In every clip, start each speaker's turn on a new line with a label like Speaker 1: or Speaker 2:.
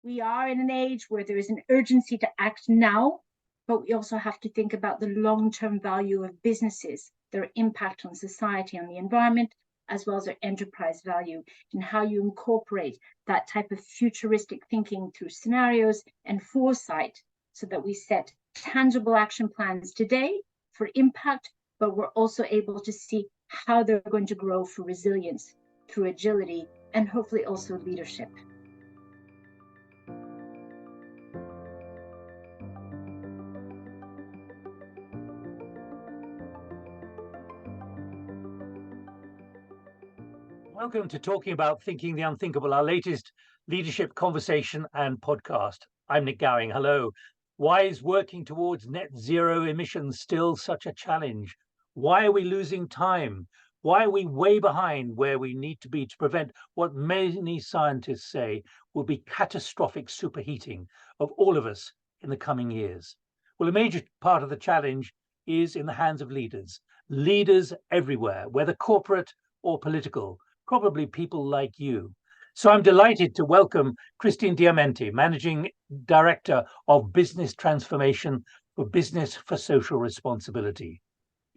Speaker 1: We are in an age where there is an urgency to act now, but we also have to think about the long-term value of businesses, their impact on society, on the environment, as well as their enterprise value, and how you incorporate that type of futuristic thinking through scenarios and foresight so that we set tangible action plans today for impact, but we're also able to see how they're going to grow for resilience through agility and hopefully also leadership.
Speaker 2: Welcome to Talking About Thinking the Unthinkable, our latest leadership conversation and podcast. I'm Nik Gowing. Hello. Why is working towards net zero emissions still such a challenge? Why are we losing time? Why are we way behind where we need to be to prevent what many scientists say will be catastrophic superheating of all of us in the coming years? Well, a major part of the challenge is in the hands of leaders everywhere, whether corporate or political. Probably people like you. So I'm delighted to welcome Christine Diamente, Managing Director of Business Transformation for Business for Social Responsibility.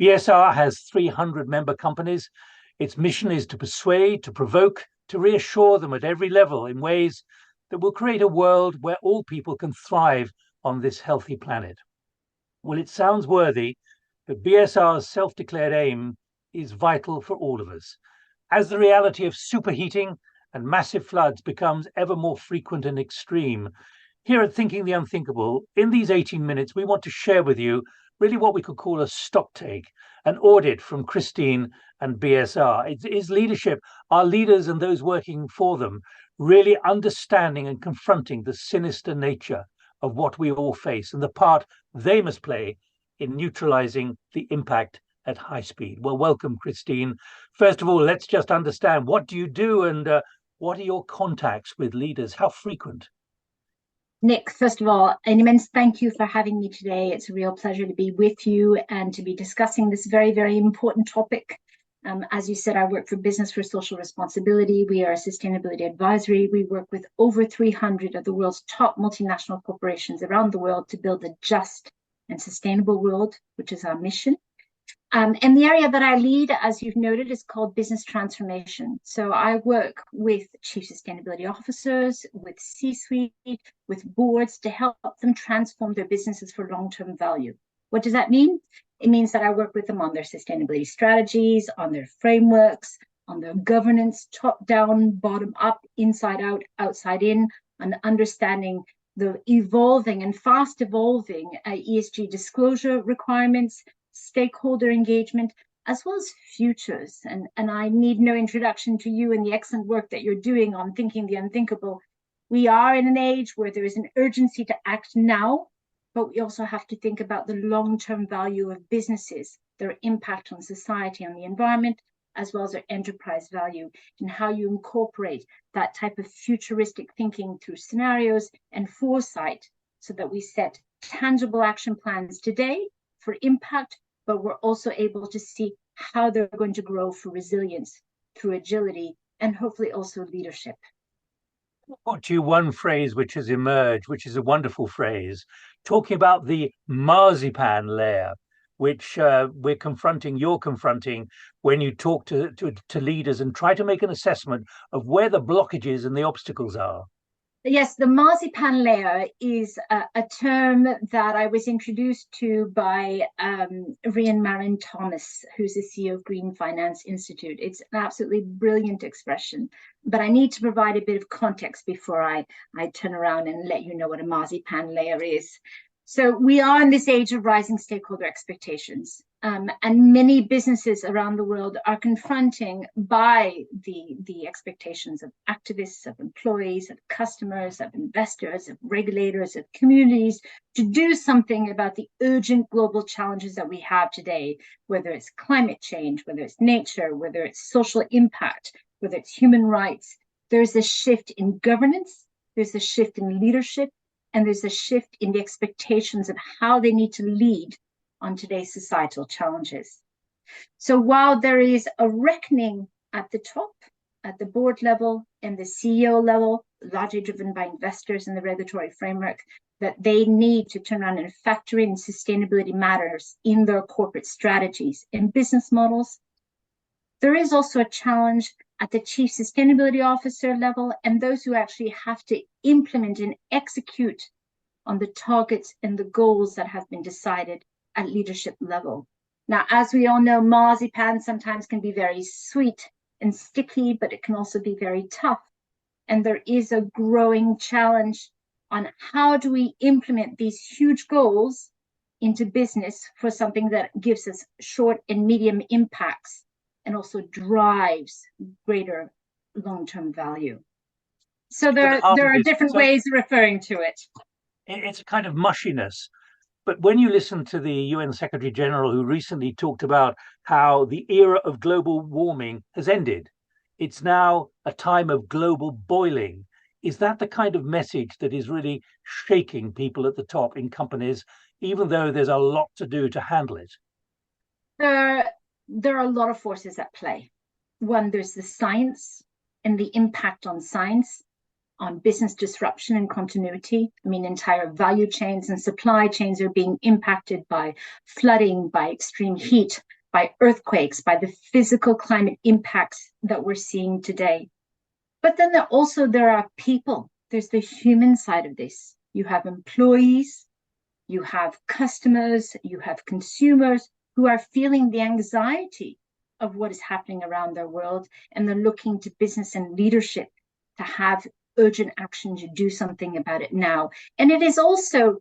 Speaker 2: BSR has 300 member companies. Its mission is to persuade, to provoke, to reassure them at every level in ways that will create a world where all people can thrive on this healthy planet. Well, it sounds worthy, but BSR's self-declared aim is vital for all of us. As the reality of superheating and massive floods becomes ever more frequent and extreme, here at Thinking the Unthinkable, in these 18 minutes, we want to share with you really what we could call a stocktake, an audit from Christine and BSR. It is leadership, our leaders and those working for them, really understanding and confronting the sinister nature of what we all face and the part they must play in neutralizing the impact at high speed. Well, welcome, Christine. First of all, let's just understand, what do you do and what are your contacts with leaders? How frequent?
Speaker 1: Nik, first of all, an immense thank you for having me today. It's a real pleasure to be with you and to be discussing this very, very important topic. As you said, I work for Business for Social Responsibility. We are a sustainability advisory. We work with over 300 of the world's top multinational corporations around the world to build a just and sustainable world, which is our mission. And the area that I lead, as you've noted, is called business transformation. So I work with chief sustainability officers, with C-suite, with boards to help them transform their businesses for long-term value. What does that mean? It means that I work with them on their sustainability strategies, on their frameworks, on their governance, top-down, bottom-up, inside-out, outside-in, on understanding the evolving and fast-evolving ESG disclosure requirements, stakeholder engagement, as well as futures. And I need no introduction to you and the excellent work that you're doing on thinking the unthinkable. We are in an age where there is an urgency to act now, but we also have to think about the long-term value of businesses, their impact on society, on the environment, as well as their enterprise value, and how you incorporate that type of futuristic thinking through scenarios and foresight so that we set tangible action plans today for impact, but we're also able to see how they're going to grow for resilience through agility and hopefully also leadership.
Speaker 2: I'll put to you one phrase which has emerged, which is a wonderful phrase, talking about the Marzipan layer, which you're confronting when you talk to leaders and try to make an assessment of where the blockages and the obstacles are.
Speaker 1: Yes, the Marzipan layer is a term that I was introduced to by Rian Marin Thomas, who's the CEO of Green Finance Institute. It's an absolutely brilliant expression, but I need to provide a bit of context before I turn around and let you know what a Marzipan layer is. So we are in this age of rising stakeholder expectations, and many businesses around the world are confronting by the expectations of activists, of employees, of customers, of investors, of regulators, of communities to do something about the urgent global challenges that we have today, whether it's climate change, whether it's nature, whether it's social impact, whether it's human rights. There's a shift in governance, there's a shift in leadership, and there's a shift in the expectations of how they need to lead on today's societal challenges. So while there is a reckoning at the top, at the board level and the CEO level, largely driven by investors and the regulatory framework, that they need to turn around and factor in sustainability matters in their corporate strategies and business models. There is also a challenge at the chief sustainability officer level and those who actually have to implement and execute on the targets and the goals that have been decided at leadership level. Now, as we all know, Marzipan sometimes can be very sweet and sticky, but it can also be very tough. And there is a growing challenge on how do we implement these huge goals into business for something that gives us short and medium impacts and also drives greater long-term value. So there are different ways of referring to it.
Speaker 2: It's a kind of mushiness. But when you listen to the UN Secretary General, who recently talked about how the era of global warming has ended, it's now a time of global boiling. Is that the kind of message that is really shaking people at the top in companies, even though there's a lot to do to handle it?
Speaker 1: There are a lot of forces at play. One, there's the science and the impact on science, on business disruption and continuity. I mean, entire value chains and supply chains are being impacted by flooding, by extreme heat, by earthquakes, by the physical climate impacts that we're seeing today. But then there are people. There's the human side of this. You have employees, you have customers, you have consumers who are feeling the anxiety of what is happening around their world, and they're looking to business and leadership to have urgent action to do something about it now. And it is also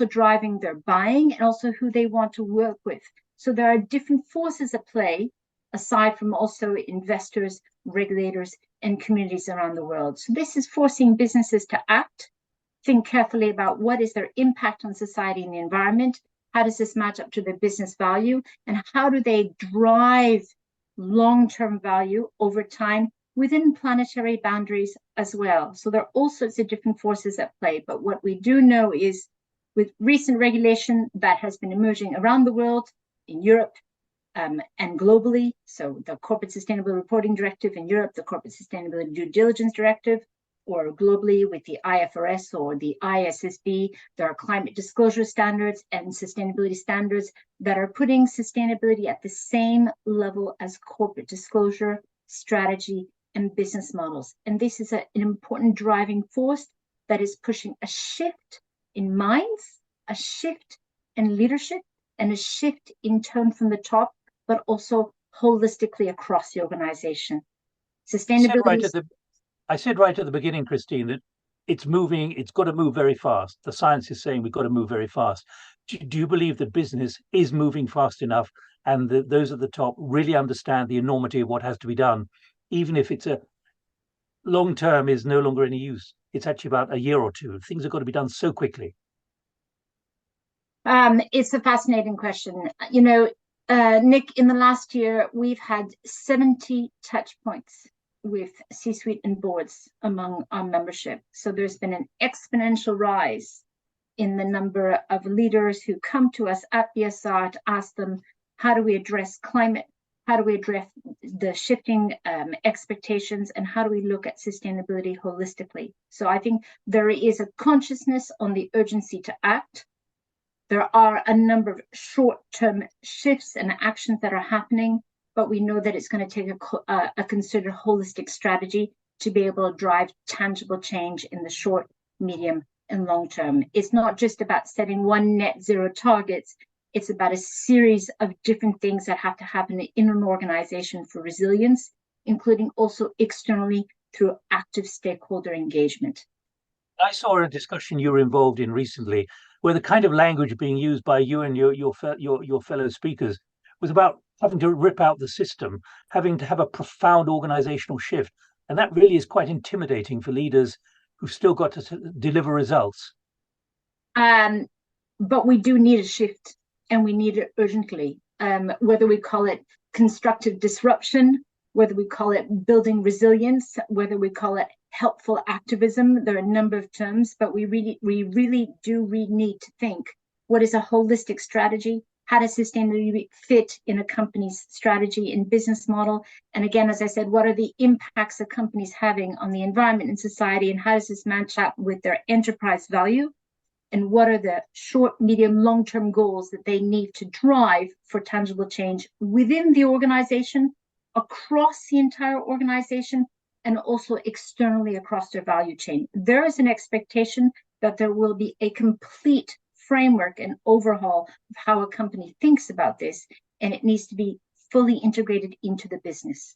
Speaker 1: driving their buying and also who they want to work with. So there are different forces at play, aside from also investors, regulators, and communities around the world. So this is forcing businesses to act, think carefully about what is their impact on society and the environment, how does this match up to their business value, and how do they drive long-term value over time within planetary boundaries as well. So there are all sorts of different forces at play. But what we do know is with recent regulation that has been emerging around the world, in Europe and globally, so the Corporate Sustainable Reporting Directive in Europe, the Corporate Sustainability Due Diligence Directive, or globally with the IFRS or the ISSB, there are climate disclosure standards and sustainability standards that are putting sustainability at the same level as corporate disclosure, strategy, and business models. And this is an important driving force that is pushing a shift in minds, a shift in leadership, and a shift in tone from the top, but also holistically across the organization. Sustainability.
Speaker 2: I said right at the beginning, Christine, that it's moving, it's got to move very fast. The science is saying we've got to move very fast. Do you believe that business is moving fast enough and that those at the top really understand the enormity of what has to be done, even if it's a long term is no longer any use? It's actually about a year or two. Things have got to be done so quickly.
Speaker 1: It's a fascinating question. You know, Nik, in the last year, we've had 70 touch points with C-suite and boards among our membership. So there's been an exponential rise in the number of leaders who come to us at BSR to ask them, how do we address climate? How do we address the shifting expectations? And how do we look at sustainability holistically? So I think there is a consciousness on the urgency to act. There are a number of short-term shifts and actions that are happening, but we know that it's going to take a considered holistic strategy to be able to drive tangible change in the short, medium, and long term. It's not just about setting one net zero targets. It's about a series of different things that have to happen in an organization for resilience, including also externally through active stakeholder engagement.
Speaker 2: I saw a discussion you were involved in recently where the kind of language being used by you and your fellow speakers was about having to rip out the system, having to have a profound organizational shift. And that really is quite intimidating for leaders who've still got to deliver results.
Speaker 1: But we do need a shift, and we need it urgently. Whether we call it constructive disruption, whether we call it building resilience, whether we call it helpful activism, there are a number of terms, but we really do need to think, what is a holistic strategy? How does sustainability fit in a company's strategy and business model? And again, as I said, what are the impacts of companies having on the environment and society, and how does this match up with their enterprise value? And what are the short, medium, long-term goals that they need to drive for tangible change within the organization, across the entire organization, and also externally across their value chain? There is an expectation that there will be a complete framework and overhaul of how a company thinks about this, and it needs to be fully integrated into the business.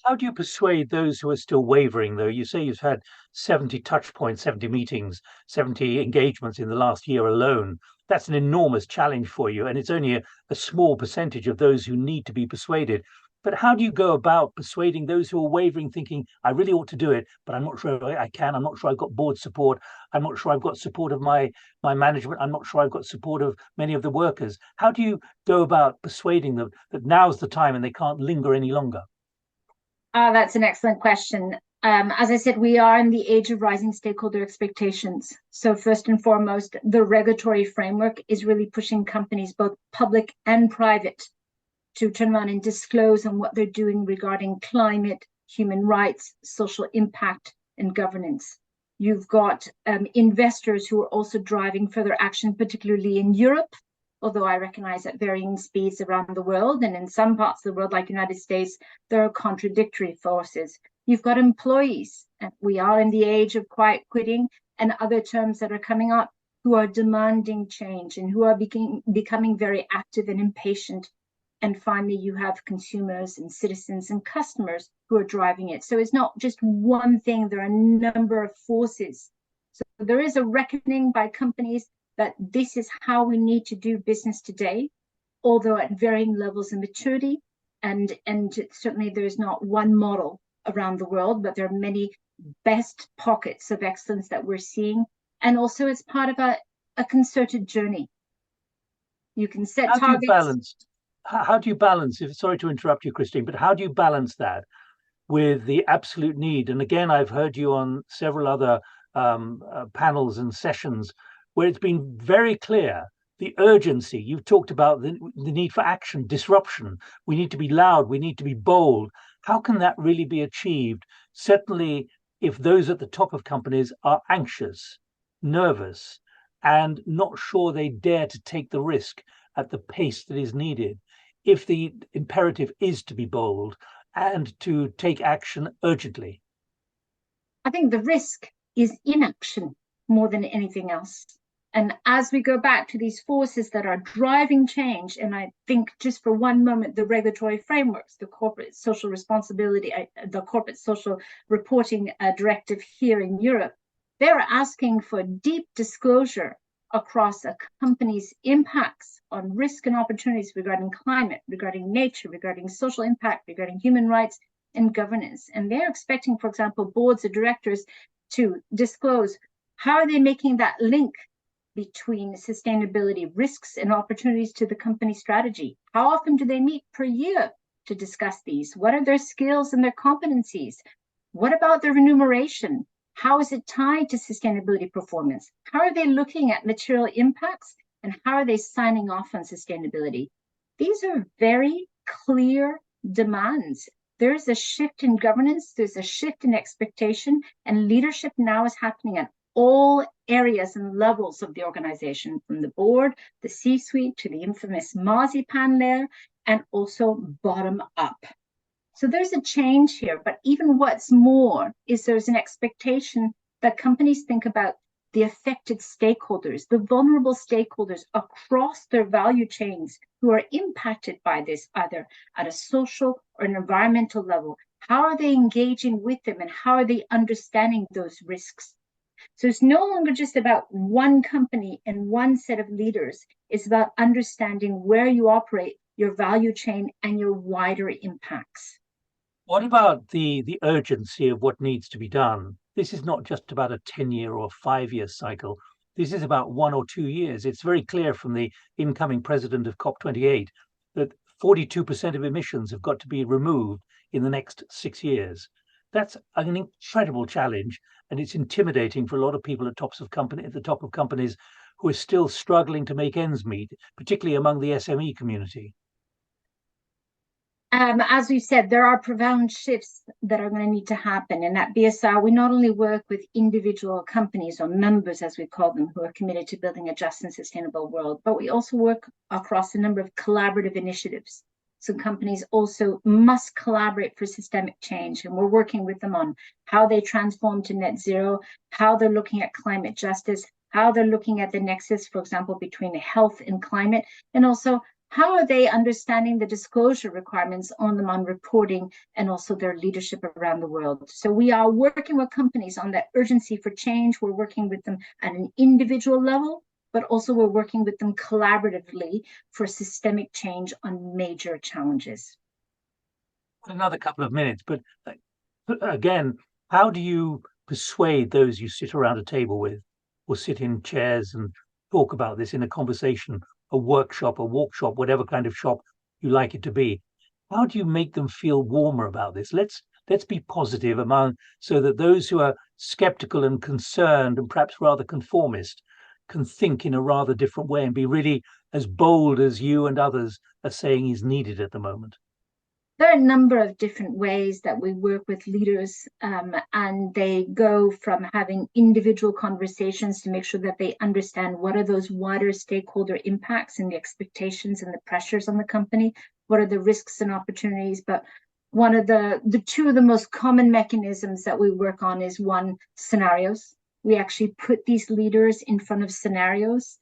Speaker 2: How do you persuade those who are still wavering, though? You say you've had 70 touch points, 70 meetings, 70 engagements in the last year alone. That's an enormous challenge for you, and it's only a small percentage of those who need to be persuaded. But how do you go about persuading those who are wavering, thinking, I really ought to do it, but I'm not sure I can. I'm not sure I've got board support. I'm not sure I've got support of my management. I'm not sure I've got support of many of the workers. How do you go about persuading them that now's the time and they can't linger any longer?
Speaker 1: That's an excellent question. As I said, we are in the age of rising stakeholder expectations. So first and foremost, the regulatory framework is really pushing companies, both public and private, to turn around and disclose on what they're doing regarding climate, human rights, social impact, and governance. You've got investors who are also driving further action, particularly in Europe, although I recognize at varying speeds around the world. And in some parts of the world, like the United States, there are contradictory forces. You've got employees, and we are in the age of quiet quitting and other terms that are coming up, who are demanding change and who are becoming very active and impatient. And finally, you have consumers and citizens and customers who are driving it. So it's not just one thing, there are a number of forces. So there is a reckoning by companies that this is how we need to do business today, although at varying levels of maturity. And certainly there is not one model around the world, but there are many best pockets of excellence that we're seeing. And also it's part of a concerted journey. You can set targets.
Speaker 2: How do you balance, sorry to interrupt you, Christine, but how do you balance that with the absolute need? And again, I've heard you on several other panels and sessions where it's been very clear, the urgency. You've talked about the need for action, disruption. We need to be loud, we need to be bold. How can that really be achieved? Certainly, if those at the top of companies are anxious, nervous, and not sure they dare to take the risk at the pace that is needed, if the imperative is to be bold and to take action urgently?
Speaker 1: I think the risk is inaction more than anything else. And as we go back to these forces that are driving change, and I think just for one moment, the regulatory frameworks, the corporate social responsibility, the corporate social reporting directive here in Europe, they're asking for deep disclosure across a company's impacts on risk and opportunities regarding climate, regarding nature, regarding social impact, regarding human rights and governance. And they're expecting, for example, boards of directors to disclose how are they making that link between sustainability risks and opportunities to the company strategy. How often do they meet per year to discuss these? What are their skills and their competencies? What about their remuneration? How is it tied to sustainability performance? How are they looking at material impacts? And how are they signing off on sustainability? These are very clear demands. There's a shift in governance, there's a shift in expectation, and leadership now is happening at all areas and levels of the organization, from the board, the C-suite, to the infamous Marzipan layer, and also bottom up. So there's a change here, but even what's more is there's an expectation that companies think about the affected stakeholders, the vulnerable stakeholders across their value chains who are impacted by this, either at a social or an environmental level. How are they engaging with them, and how are they understanding those risks? So it's no longer just about one company and one set of leaders. It's about understanding where you operate, your value chain, and your wider impacts.
Speaker 2: What about the urgency of what needs to be done? This is not just about a 10-year or 5-year cycle. This is about 1 or 2 years. It's very clear from the incoming president of COP28 that 42% of emissions have got to be removed in the next 6 years. That's an incredible challenge, and it's intimidating for a lot of people at the top of companies who are still struggling to make ends meet, particularly among the SME community?
Speaker 1: As we said, there are profound shifts that are going to need to happen. And at BSR, we not only work with individual companies or members, as we call them, who are committed to building a just and sustainable world, but we also work across a number of collaborative initiatives. So companies also must collaborate for systemic change. And we're working with them on how they transform to net zero, how they're looking at climate justice, how they're looking at the nexus, for example, between health and climate, and also how are they understanding the disclosure requirements on them on reporting and also their leadership around the world. So we are working with companies on that urgency for change. We're working with them at an individual level, but also we're working with them collaboratively for systemic change on major challenges.
Speaker 2: Another couple of minutes, but again, how do you persuade those you sit around a table with or sit in chairs and talk about this in a conversation, a workshop, a walk-shop, whatever kind of shop you like it to be? How do you make them feel warmer about this? Let's be positive so that those who are skeptical and concerned and perhaps rather conformist can think in a rather different way and be really as bold as you and others are saying is needed at the moment.
Speaker 1: There are a number of different ways that we work with leaders, and they go from having individual conversations to make sure that they understand what are those wider stakeholder impacts and the expectations and the pressures on the company, what are the risks and opportunities. But one of the two of the most common mechanisms that we work on is one, scenarios. We actually put these leaders in front of scenarios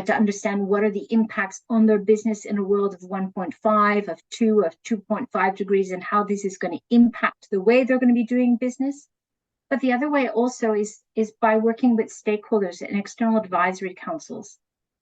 Speaker 1: to understand what are the impacts on their business in a world of 1.5, of 2, of 2.5 degrees, and how this is going to impact the way they're going to be doing business. But the other way also is by working with stakeholders and external advisory councils.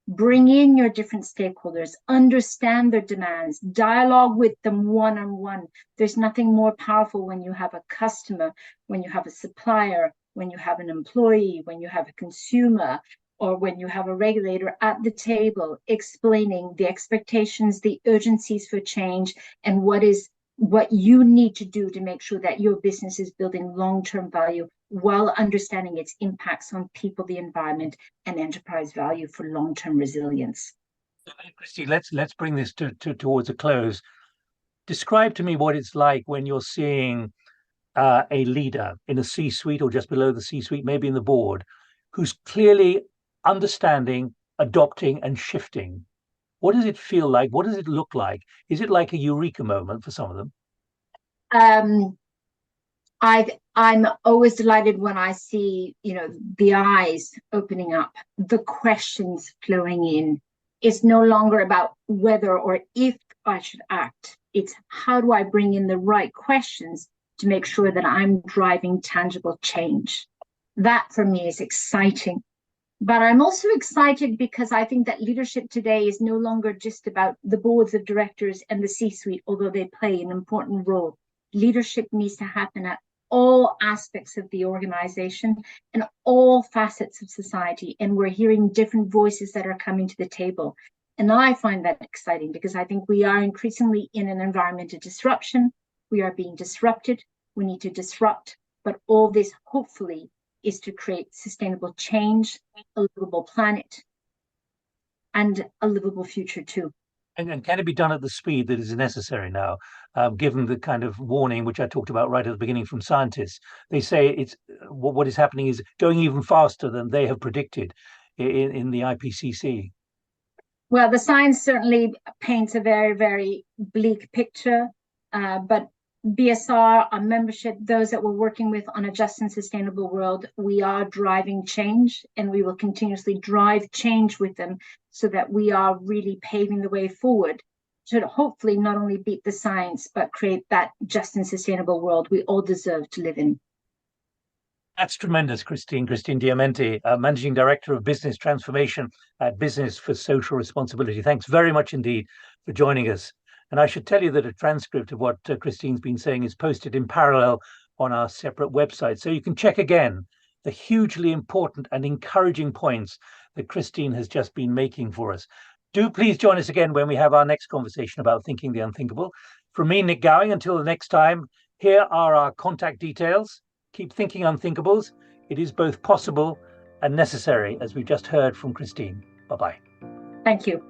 Speaker 1: Bring in your different stakeholders, understand their demands, dialogue with them one-on-one. There's nothing more powerful when you have a customer, when you have a supplier, when you have an employee, when you have a consumer, or when you have a regulator at the table explaining the expectations, the urgencies for change, and what you need to do to make sure that your business is building long-term value while understanding its impacts on people, the environment, and enterprise value for long-term resilience.
Speaker 2: Christine, let's bring this towards a close. Describe to me what it's like when you're seeing a leader in a C-suite or just below the C-suite, maybe in the board, who's clearly understanding, adopting, and shifting. What does it feel like? What does it look like? Is it like a eureka moment for some of them?
Speaker 1: I'm always delighted when I see, the eyes opening up, the questions flowing in. It's no longer about whether or if I should act. It's how do I bring in the right questions to make sure that I'm driving tangible change. That for me is exciting. But I'm also excited because I think that leadership today is no longer just about the boards of directors and the C-suite, although they play an important role. Leadership needs to happen at all aspects of the organization and all facets of society. And we're hearing different voices that are coming to the table. And I find that exciting because I think we are increasingly in an environment of disruption. We are being disrupted. We need to disrupt. But all this, hopefully, is to create sustainable change, a livable planet, and a livable future too.
Speaker 2: And can it be done at the speed that is necessary now, given the kind of warning which I talked about right at the beginning from scientists? They say it's what is happening is going even faster than they have predicted in the IPCC.
Speaker 1: Well, the science certainly paints a very, very bleak picture, but BSR, our membership, those that we're working with on a just and sustainable world, we are driving change, and we will continuously drive change with them so that we are really paving the way forward to hopefully not only beat the science, but create that just and sustainable world we all deserve to live in.
Speaker 2: That's tremendous, Christine Diamente, Managing Director of Business Transformation at Business for Social Responsibility. Thanks very much indeed for joining us. And I should tell you that a transcript of what Christine's been saying is posted in parallel on our separate website. So you can check again the hugely important and encouraging points that Christine has just been making for us. Do please join us again when we have our next conversation about thinking the unthinkable. From me, Nik Gowing, until the next time, here are our contact details. Keep thinking unthinkables. It is both possible and necessary, as we've just heard from Christine. Bye-bye.
Speaker 1: Thank you.